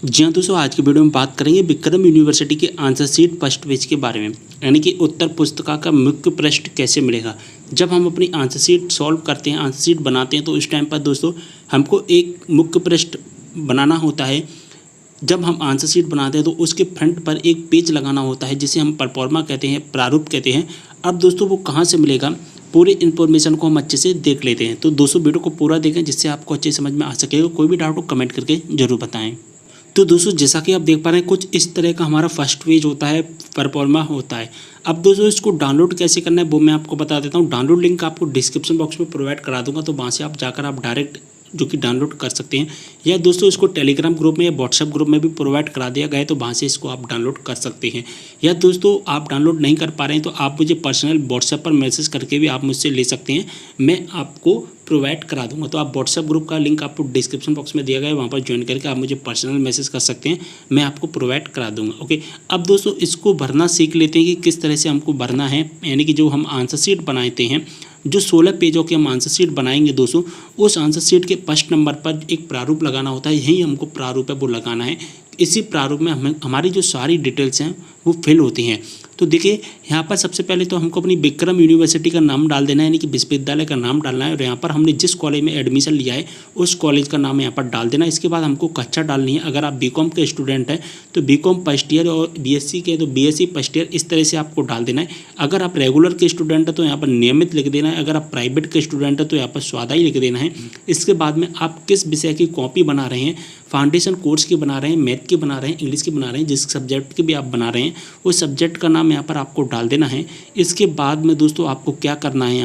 जी हाँ दोस्तों, आज की वीडियो में बात करेंगे विक्रम यूनिवर्सिटी के आंसर शीट फर्स्ट पेज के बारे में, यानी कि उत्तर पुस्तिका का मुख्य प्रश्न कैसे मिलेगा। जब हम अपनी आंसर शीट सॉल्व करते हैं, आंसर शीट बनाते हैं, तो उस टाइम पर दोस्तों हमको एक मुख्य प्रश्न बनाना होता है। जब हम आंसर शीट बनाते हैं तो उसके फ्रंट पर एक पेज लगाना होता है, जिसे हम परफॉर्मा कहते हैं, प्रारूप कहते हैं। अब दोस्तों वो कहाँ से मिलेगा, पूरी इन्फॉर्मेशन को हम अच्छे से देख लेते हैं। तो दोस्तों वीडियो को पूरा देखें, जिससे आपको अच्छे समझ में आ सकेगा। कोई भी डाउट हो कमेंट करके जरूर बताएं। तो दोस्तों जैसा कि आप देख पा रहे हैं, कुछ इस तरह का हमारा फर्स्ट पेज होता है, परफॉर्मा होता है। अब दोस्तों इसको डाउनलोड कैसे करना है वो मैं आपको बता देता हूँ। डाउनलोड लिंक आपको डिस्क्रिप्शन बॉक्स में प्रोवाइड करा दूंगा, तो वहाँ से आप जाकर आप डायरेक्ट जो कि डाउनलोड कर सकते हैं, या दोस्तों इसको टेलीग्राम ग्रुप में या व्हाट्सएप ग्रुप में भी प्रोवाइड करा दिया गया है, तो वहाँ से इसको आप डाउनलोड कर सकते हैं। या दोस्तों आप डाउनलोड नहीं कर पा रहे हैं तो आप मुझे पर्सनल व्हाट्सएप पर मैसेज करके भी आप मुझसे ले सकते हैं, मैं आपको प्रोवाइड करा दूंगा। तो आप व्हाट्सएप ग्रुप का लिंक आपको डिस्क्रिप्शन बॉक्स में दिया गया है, वहाँ पर ज्वाइन करके आप मुझे पर्सनल मैसेज कर सकते हैं, मैं आपको प्रोवाइड करा दूंगा। ओके, अब दोस्तों इसको भरना सीख लेते हैं कि किस तरह से हमको भरना है। यानी कि जो हम आंसर शीट बनाते हैं, जो 16 पेजों की हम आंसर शीट बनाएंगे दोस्तों, उस आंसर शीट के फर्स्ट नंबर पर एक प्रारूप लगाना होता है। यही हमको प्रारूप है वो लगाना है। इसी प्रारूप में हमारी जो सारी डिटेल्स हैं वो फिल होती हैं। तो देखिए यहाँ पर सबसे पहले तो हमको अपनी विक्रम यूनिवर्सिटी का नाम डाल देना है, यानी कि विश्वविद्यालय का नाम डालना है। और यहाँ पर हमने जिस कॉलेज में एडमिशन लिया है उस कॉलेज का नाम यहाँ पर डाल देना है। इसके बाद हमको कक्षा डालनी है। अगर आप बीकॉम के स्टूडेंट हैं तो बीकॉम फर्स्ट ईयर, और बीएससी के तो बीएससी फर्स्ट ईयर, इस तरह से आपको डाल देना है। अगर आप रेगुलर के स्टूडेंट हैं तो यहाँ पर नियमित लिख देना है। अगर आप प्राइवेट के स्टूडेंट हैं तो यहाँ पर स्वाध्याय लिख देना है। इसके बाद में आप किस विषय की कॉपी बना रहे हैं, फाउंडेशन कोर्स की बना रहे हैं, मैथ की बना रहे हैं, इंग्लिश की बना रहे हैं, जिस सब्जेक्ट की भी आप बना रहे हैं उस सब्जेक्ट का नाम यहाँ पर आपको डाल देना है। इसके बाद में दोस्तों आपको क्या करना है,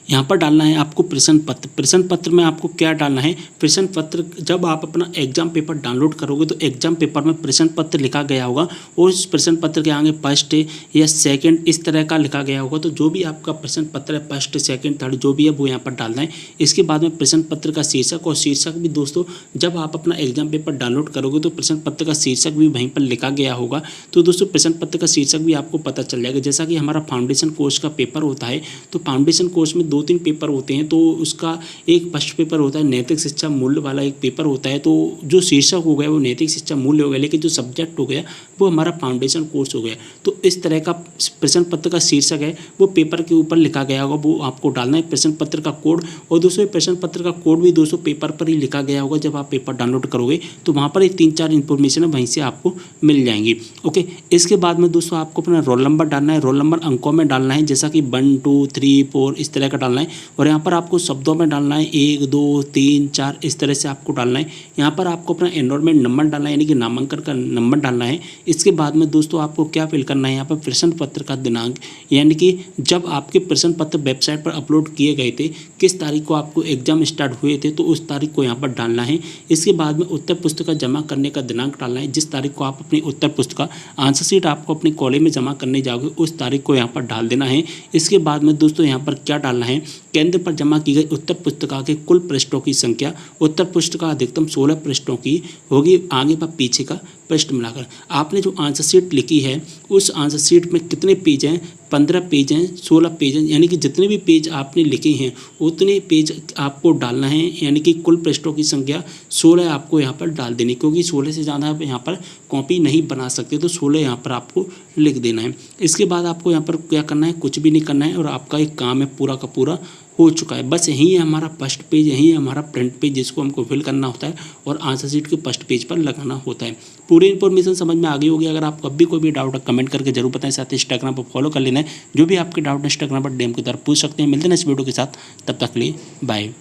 यहाँ पर डालना है आपको प्रश्न पत्र। प्रश्न पत्र में आपको क्या डालना है, प्रश्न पत्र जब आप अपना एग्जाम पेपर डाउनलोड करोगे तो एग्जाम पेपर में प्रश्न पत्र लिखा गया होगा, और उस प्रश्न पत्र के आगे फर्स्ट या सेकंड इस तरह का लिखा गया होगा। तो जो भी आपका प्रश्न पत्र है, फर्स्ट सेकंड थर्ड जो भी है वो यहाँ पर डालना है। इसके बाद में प्रश्न पत्र का शीर्षक, और शीर्षक भी दोस्तों जब आप अपना एग्जाम पेपर डाउनलोड करोगे तो प्रश्न पत्र का शीर्षक भी वहीं पर लिखा गया होगा। तो दोस्तों प्रश्न पत्र का शीर्षक भी आपको पता चल जाएगा। जैसा कि हमारा फाउंडेशन कोर्स का पेपर होता है, तो फाउंडेशन कोर्स में 2-3 पेपर होते हैं। तो उसका एक फर्स्ट पेपर होता है नैतिक शिक्षा मूल्य वाला एक पेपर होता है। तो जो शीर्षक हो गया वो नैतिक शिक्षा मूल्य हो गया, लेकिन जो सब्जेक्ट हो गया वो हमारा फाउंडेशन कोर्स हो गया। तो इस तरह का प्रश्न पत्र का शीर्षक है वो पेपर के ऊपर लिखा गया होगा, वो आपको डालना है। प्रश्न पत्र का कोड, और दोस्तों प्रश्न पत्र का कोड भी दोस्तों पेपर पर ही लिखा गया होगा। जब आप पेपर डाउनलोड करोगे तो वहाँ पर 3-4 इन्फॉर्मेशन है वहीं से आपको मिल जाएंगी। ओके, इसके बाद में दोस्तों आपको अपना रोल नंबर डालना है। रोल नंबर अंकों में डालना है, जैसा कि 1, 2, 3, 4 इस तरह का डालना है। और यहाँ पर आपको शब्दों में डालना है 1, 2, 3, 4 इस तरह से आपको डालना है। यहाँ पर आपको अपना एनरोलमेंट नंबर डालना है, यानी कि नामांकन का नंबर डालना है। इसके बाद में दोस्तों आपको क्या फिल करना है, यहाँ पर प्रश्न पत्र का दिनांक, यानी कि जब आपके प्रश्न पत्र वेबसाइट पर अपलोड किए गए थे, किस तारीख को आपको एग्जाम स्टार्ट हुए थे, तो उस तारीख को यहाँ पर डालना है। इसके बाद में उत्तर पुस्तिका जमा करने का दिनांक डालना है, जिस तारीख को आप अपनी उत्तर पुस्तिका आंसर शीट आपको अपने कॉलेज में जमा करने जाओगे उस तारीख को यहाँ पर डाल देना है। इसके बाद में दोस्तों यहाँ पर क्या डालना है, केंद्र पर जमा की गई उत्तर पुस्तिका के कुल पृष्ठों की संख्या। उत्तर पुस्तिका अधिकतम 16 पृष्ठों की होगी, आगे व पीछे का पृष्ठ मिलाकर। आपने जो आंसर शीट लिखी है उस आंसर शीट में कितने पेज हैं, 15 पेज हैं, 16 पेज हैं, यानी कि जितने भी पेज आपने लिखे हैं उतने पेज आपको डालना है। यानी कि कुल पृष्ठों की संख्या 16 आपको यहाँ पर डाल देनी, क्योंकि 16 से ज़्यादा आप यहाँ पर कॉपी नहीं बना सकते, तो 16 यहाँ पर आपको लिख देना है। इसके बाद आपको यहाँ पर क्या करना है, कुछ भी नहीं करना है, और आपका एक काम है पूरा का पूरा हो चुका है। बस यही है हमारा फर्स्ट पेज, यही है हमारा फ्रंट पेज, जिसको हमको फिल करना होता है और आंसर शीट के फर्स्ट पेज पर लगाना होता है। पूरी इन्फॉर्मेशन समझ में आ गई होगी। अगर आपको अभी कोई भी डाउट है कमेंट करके जरूर बताएं। साथ ही इंस्टाग्राम पर फॉलो कर लेना है, जो भी आपके डाउट इंस्टाग्राम पर डीएम की तरफ पूछ सकते हैं। मिलते हैं इस वीडियो के साथ, तब तक के लिए बाय।